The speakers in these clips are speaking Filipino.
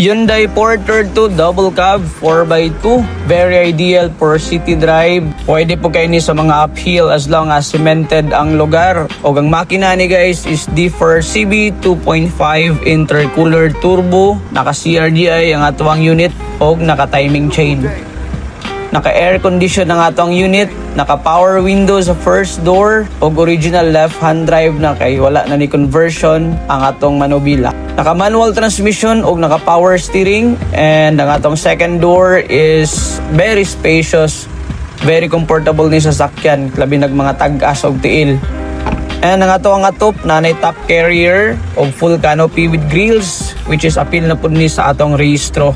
Hyundai Porter 2 Double Cab 4x2. Very ideal for city drive. Pwede po kayo ni sa mga uphill as long as cemented ang lugar. O ang makina ni guys is D4 CB 2.5 intercooler turbo. Naka CRDI ang atong unit o naka timing chain. Naka-air condition ng atong unit, naka-power window sa first door, o original left-hand drive na kay wala na ni conversion ang atong manubila. Naka-manual transmission o naka-power steering, and ang atong second door is very spacious, very comfortable ni sasakyan, labi nag mga tag-as og tiil. And ang atong atop nanay top carrier o full canopy with grills, which is appeal na pud ni sa atong rehistro.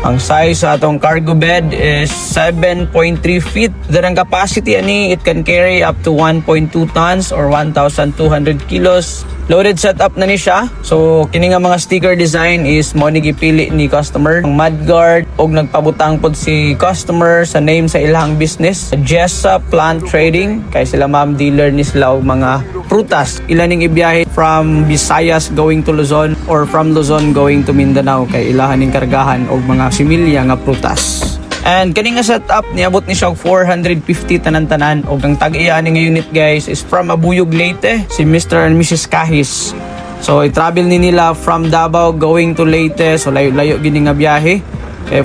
Ang size sa atong cargo bed is 7.3 feet. Then ang capacity ani, it can carry up to 1.2 tons or 1,200 kilos. Loaded setup na ni siya. So kini nga mga sticker design is mo ni gipili ni customer. Ang mudguard og nagpabutang pod si customer sa name sa ilang business, Jessa Plant Trading, kay sila ma'am dealer ni sila og mga prutas. Ila ning ibiyahe from Visayas going to Luzon or from Luzon going to Mindanao, kay ilahan ning kargahan og mga similya nga prutas. And kani nga setup niabot ni siya og 450 tanan-tanan, og ang tag-iya ni nga unit guys is from Abuyog, Leyte, si Mr. and Mrs. Kahis. So i-travel ni nila from Davao going to Leyte, so layo-layo gini nga biyahe.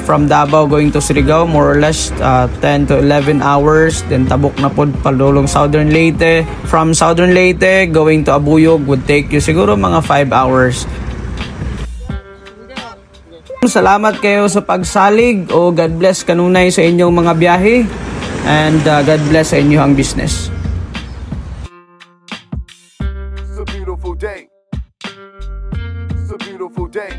From Davao going to Surigao, more or less 10 to 11 hours. Then tabok na pod padulong Southern Leyte. From Southern Leyte going to Abuyog would take you siguro mga 5 hours. Salamat kayo sa pagsalig, o God bless kanunay sa inyong mga biyahe, and God bless sa inyong business. It's a beautiful day. It's a beautiful day.